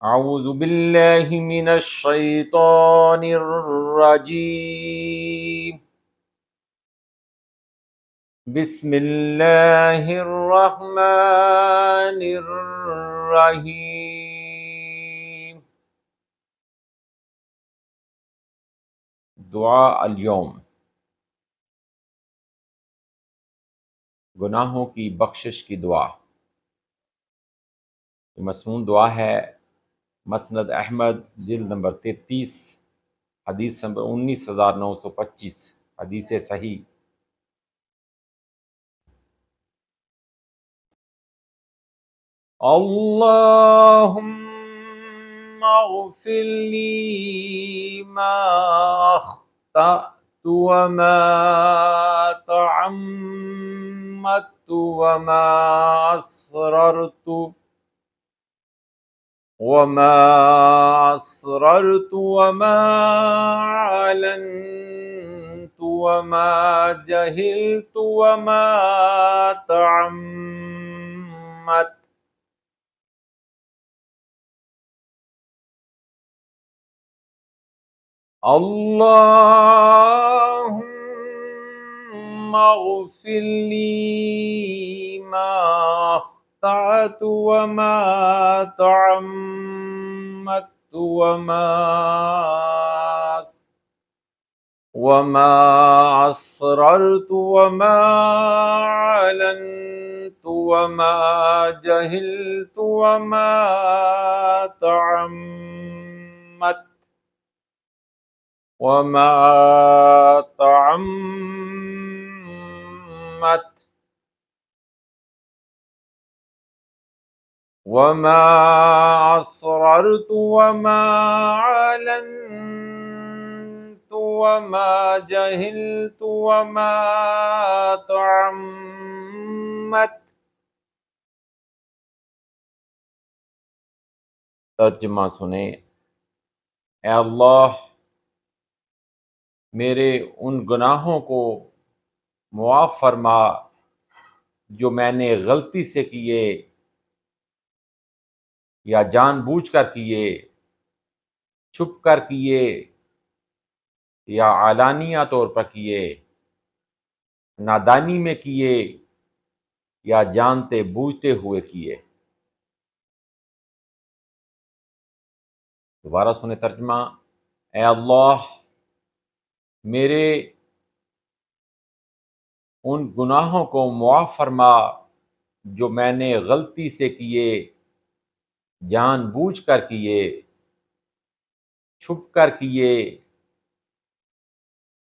अऊज़ु बिल्लाहि मिनश शैतानिर रजीम। बिस्मिल्लाहिर रहमानिर रहीम। दुआ अल यौम। गुनाहों की बख्शिश की दुआ। ये मसनून दुआ है। मसनद अहमद जिल्द नंबर 33, हदीस नंबर 19,925, हदीस सही। अल्लाहुम्मा अग़फ़िर ली मा अख़्तअतु व मा तअम्मदतु व मा असररतु व मा अलनतु व मा जहिलतु व मा तअम्मदतु। अल्लाहुम्मा अग़फ़िर ली मा अख़्तअतु व मा तअम्मदतु व मा असररतु व मा अलनतु व मा जहिलतु व मा तअम्मदतु वमा तअम्मत वमा असररतु वमा अलनतु वमा जहिलतु वमा तअम्मत। तर्जुमा सुने। ए अल्लाह, मेरे उन गुनाहों को मुआफ़ फरमा जो मैंने गलती से किए या जानबूझकर किए, छुप कर किए या आलानिया तौर पर किए, नादानी में किए या जानते बूझते हुए किए। दोबारा सुने तर्जमा। ए अल्लाह, मेरे उन गुनाहों को मुआफ़ फरमा जो मैंने गलती से किए, जानबूझ कर किए, छुप कर किए,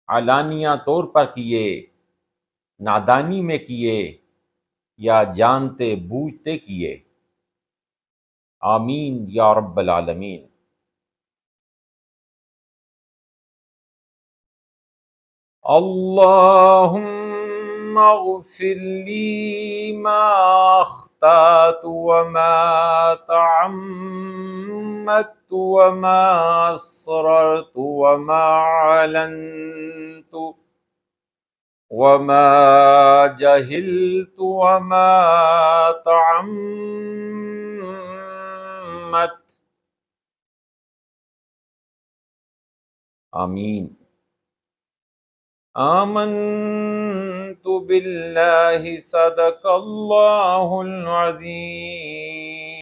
आलानिया तौर पर किए, नादानी में किए या जानते बूझते किए। आमीन या रब्बल आलमीन। अल्लाहुम्मा अग़फ़िर ली मा अख़्तअतु व मा तअम्मदतु व मा असररतु व मा अलनतु व मा जहिलतु व मा तअम्मत। आमीन। आमन्तु बिल्लाहि सदक़ल्लाहुल अज़ीम।